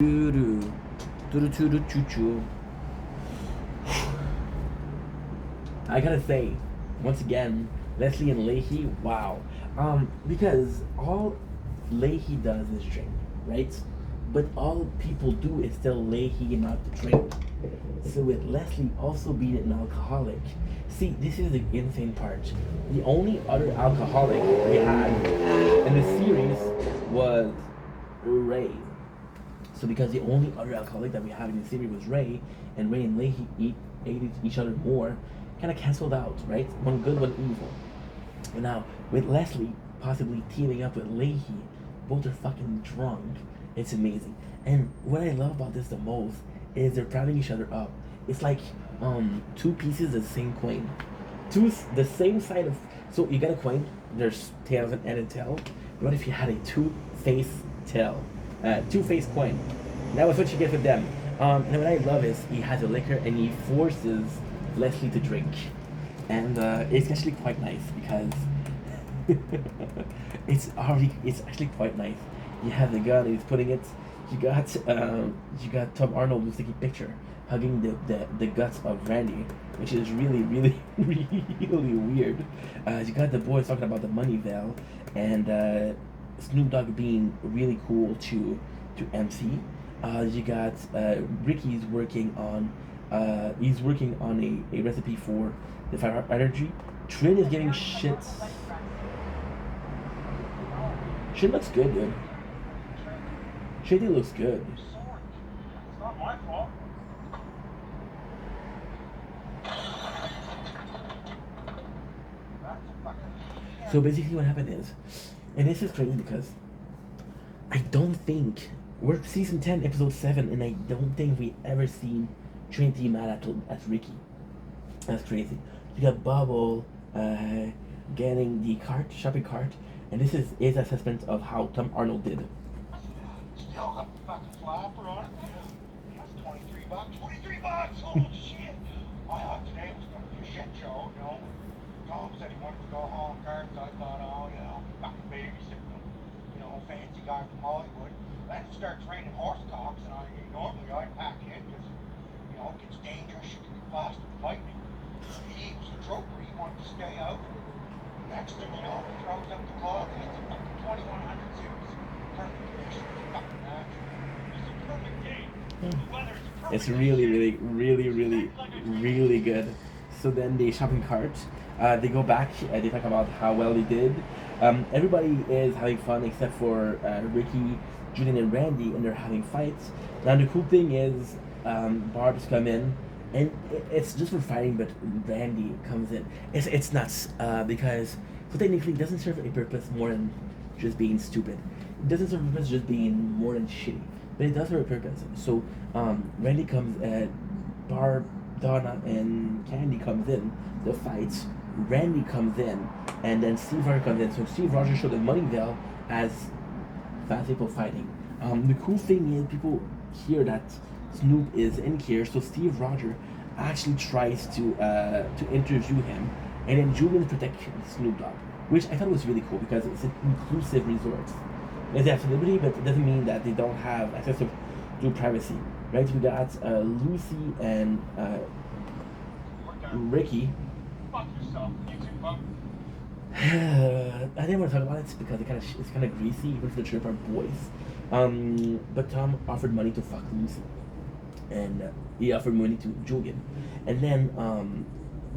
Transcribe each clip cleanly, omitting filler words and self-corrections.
Doo-doo. Doo-doo-doo-doo-doo-doo. I gotta say, once again, Leslie and Leahy, wow. Because all Leahy does is drink, right? But all people do is tell Leahy not to drink. So with Leslie also being an alcoholic, see, this is the insane part. The only other alcoholic we had in the series was Ray. So because the only other alcoholic that we have in the series was Ray, and Ray and Leahy ate each other more, kind of canceled out, right? One good, one evil. And now with Leslie possibly teaming up with Leahy, both are fucking drunk. It's amazing. And what I love about this the most is they're propping each other up. It's like two pieces of the same coin, the same side of. So you got a coin. There's tails and a tail. What if you had a two-face tail? Two-faced coin. That was what you get with them. And what I love is he has a liquor and he forces Leslie to drink, and it's actually quite nice because it's actually quite nice. You have the gun, he's putting it. You got Tom Arnold who's taking a picture, hugging the guts of Randy, which is really really weird. You got the boys talking about the money veil, and Snoop Dogg being really cool to MC. You got Ricky's working on a recipe for the fire energy. Trin is getting shit. Shit looks good, dude. Shady looks good. It's not my fault. So basically what happened is, and this is crazy because I don't think we're season 10 episode 7 and I don't think we ever seen Trinity mad at Ricky. That's crazy. You got Bubble getting the shopping cart, and this is assessment of how Tom Arnold did. Still got the fucking flapper on it. That's $23. $23! Holy shit! I thought today was gonna be a shit show, you know. Tom said he wanted to go home first. I thought, oh, you know, fucking babysitting him. You know, fancy guy from Hollywood. Then it starts raining horse cocks, and normally I'd pack in because, you know, it gets dangerous. You can be blasted with lightning. He was a trooper. He wanted to stay out. Next thing you know, he throws up the cloth. It's a fucking 2100 series. Perfect condition. Fucking natural. It's a perfect day. The weather's perfect. It's really good. So then the shopping cart, they go back, they talk about how well they did. Everybody is having fun except for Ricky, Julian, and Randy, and they're having fights. Now the cool thing is, Barb's come in, and it's just for fighting, but Randy comes in. It's nuts, because so technically it doesn't serve a purpose more than just being stupid. It doesn't serve a purpose just being more than shitty, but it does serve a purpose. So Randy comes, Barb, Donna, and Candy comes in, the fights. Randy comes in, and then Steve Rogers comes in. So Steve Rogers showed the money veil as fast people fighting. The cool thing is people hear that Snoop is in here, so Steve Rogers actually tries to interview him, and then Julian protects Snoop Dogg, which I thought was really cool because it's an inclusive resort. They have celebrity, but it doesn't mean that they don't have access to privacy, right? We got Lucy and Ricky. Fuck yourself, you two bum. I didn't want to talk about it because it's kind of greasy, even for the trip are boys. But Tom offered money to fuck Lucy, and he offered money to Julian, and then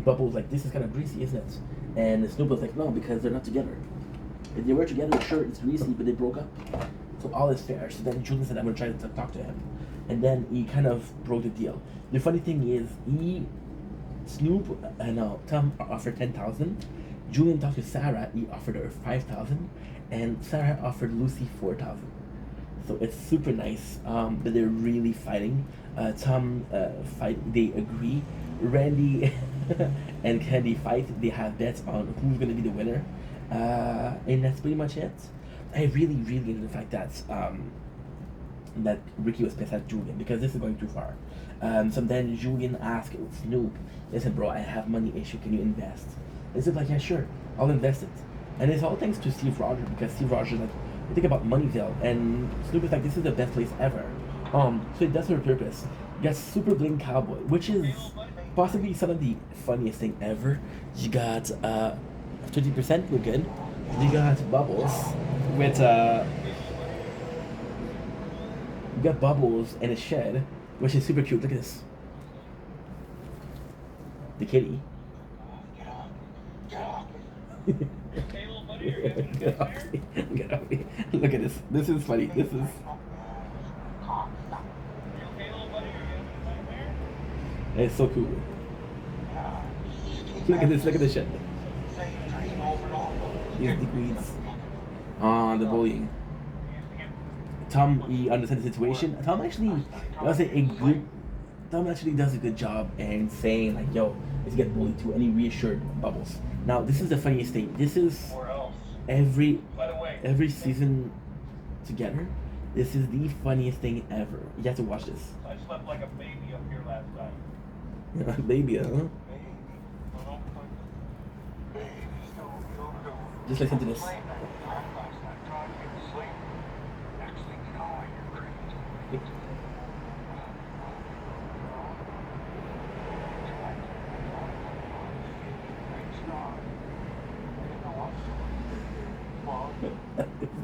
Bubble was like, "This is kind of greasy, isn't it?" And Snoop was like, "No, because they're not together. If they were together, sure, it's greasy, but they broke up, so all is fair." So then Julian said, "I'm gonna try to talk to him," and then he kind of broke the deal. The funny thing is, Tom offered 10,000. Julian talked to Sarah. He offered her 5,000, and Sarah offered Lucy 4,000. So it's super nice that they're really fighting. Tom they agree. Randy and Candy fight. They have bets on who's gonna be the winner, and that's pretty much it. I really enjoy the fact that Ricky was pissed at Julian because this is going too far. So then Julian asked Snoop, "Listen, bro, I have money issue. Can you invest?" And Snoop's like, "Yeah, sure, I'll invest it." And it's all thanks to Steve Rogers because Steve Rogers like, think about Moneyville, and Snoop is like, "This is the best place ever." So it does serve a purpose. You got Super Bling Cowboy, which is possibly some of the funniest thing ever. You got 50% look good. You got Bubbles with you got Bubbles in a shed, which is super cute. Look at this. The kitty. Get off. Okay, little buddy, are you having a Get off nightmare? me. Get off me. Look at this. This is funny. This is. Are you okay, little buddy, are you having a nightmare? It's so cool. Look at this. Look at this shit. Here's the queens. The bullying. Tom, he understands the situation. Tom actually does a good job in saying like, "Yo, let's get bullied too," and he reassured Bubbles. Now, this is the funniest thing. This is Or else. every By the way, season together. This is the funniest thing ever. You have to watch this. I slept like a baby up here last night. Baby, huh? Just listen to this.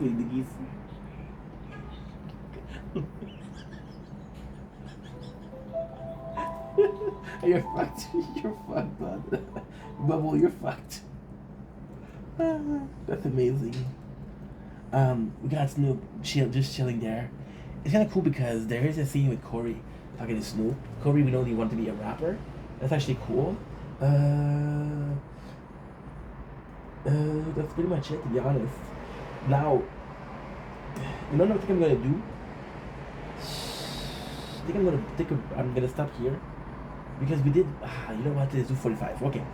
The geese. You're fucked. You're fucked, bud. Bubble, you're fucked. That's amazing. We got Snoop just chilling there. It's kind of cool because there is a scene with Corey talking to Snoop. Corey, we know he wanted to be a rapper. That's actually cool. That's pretty much it, to be honest. Now, you know what I think I'm gonna do? I think I'm gonna stop here because we did. You know what? Let's do 45. Okay,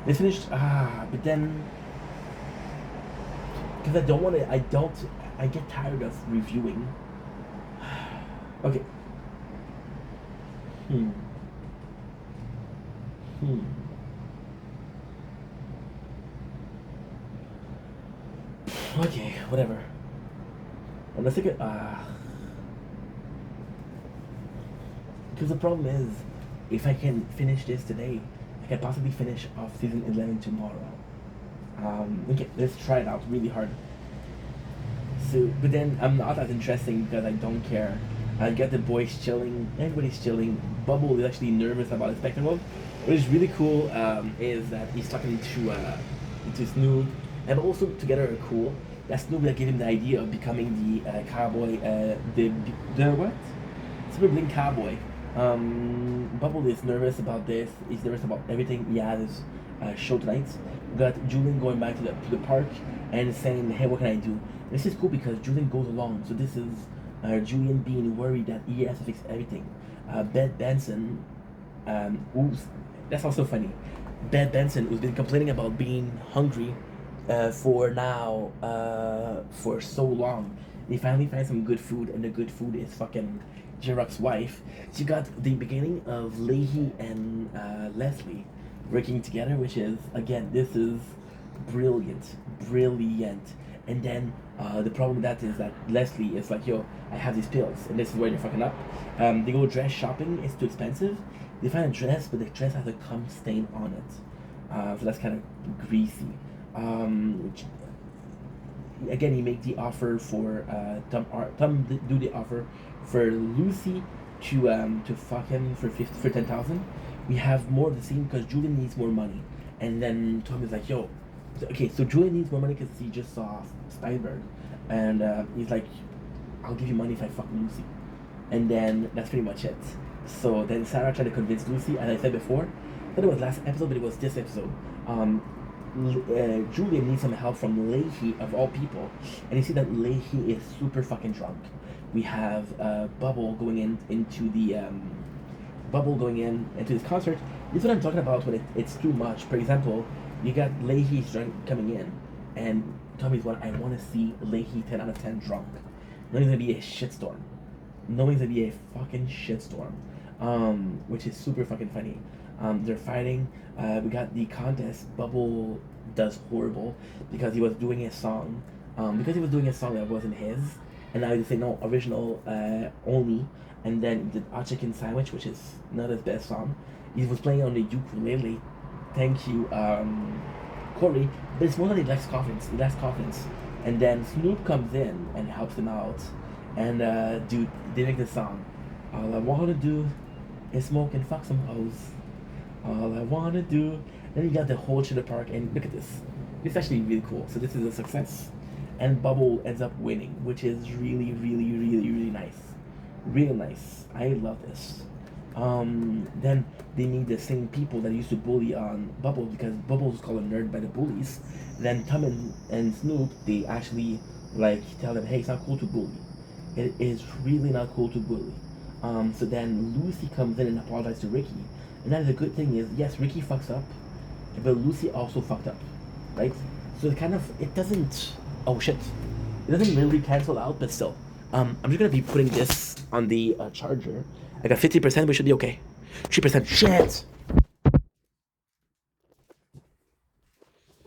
let's finish. But then because I don't want to. I get tired of reviewing. Okay. Okay, whatever. Let's take it. Because the problem is, if I can finish this today, I can possibly finish off season 11 tomorrow. Okay, let's try it out really hard. So, but then I'm not as interesting because I don't care. I got the boys chilling, everybody's chilling. Bubble is actually nervous about the spectacle. What is really cool is that he's talking to Snoop, and also together are cool. That Snoop that gave him the idea of becoming the cowboy, the what? Super Bling Cowboy. Bubble is nervous about this. He's nervous about everything. He has his show tonight. We got Julian going back to the park and saying, "Hey, what can I do?" This is cool because Julian goes along. So this is Julian being worried that he has to fix everything. Bed Benson, that's also funny. Bed Benson, who's been complaining about being hungry for so long. They finally find some good food, and the good food is fucking J-Rock's wife. So you got the beginning of Leahy and Leslie working together, which is, again, this is brilliant. And then the problem with that is that Leslie is like, "Yo, I have these pills," and this is where they're fucking up. They go dress shopping, it's too expensive. They find a dress, but the dress has a cum stain on it. So that's kind of greasy. Again, he make the offer for Tom do the offer for Lucy to fuck him for 10,000. We have more of the scene because Julian needs more money, and then Tom is like, "Yo, okay." So Julian needs more money because he just saw Steinberg, and he's like, "I'll give you money if I fuck Lucy," and then that's pretty much it. So then Sarah tried to convince Lucy, as I said before. I thought it was last episode, but it was this episode. Julian needs some help from Leahy of all people, and you see that Leahy is super fucking drunk. We have Bubble going into this concert. This is what I'm talking about when it's too much. For example, you got Leahy's drunk coming in, and Tommy's one. I want to see Leahy 10 out of 10 drunk. Knowing it's gonna be a shitstorm. Knowing it's gonna be a fucking shitstorm. Which is super fucking funny. They're fighting. We got the contest. Bubble does horrible because he was doing a song. That wasn't his, and now they say no, original only. And then the hot chicken sandwich, which is not his best song. He was playing on the ukulele. Thank you, Corey. But it's more than he likes coffins. He likes coffins. And then Snoop comes in and helps him out. And dude, they make this song. All I wanna do is smoke and fuck some hoes. All I wanna do. Then you got the whole Trailer Park, and look at this. This is actually really cool. So this is a success. And Bubble ends up winning, which is really, really, really, really nice. Real nice. I love this. Then they need the same people that used to bully on Bubble, because Bubble was called a nerd by the bullies. Then Tom and Snoop, they actually like tell them, hey, it's not cool to bully. It is really not cool to bully. So then Lucy comes in and apologizes to Ricky. And then the good thing is, yes, Ricky fucks up, but Lucy also fucked up, right? So it doesn't, oh shit. It doesn't really cancel out, but still. I'm just gonna be putting this on the charger. I got 50%, we should be okay. 3%, shit!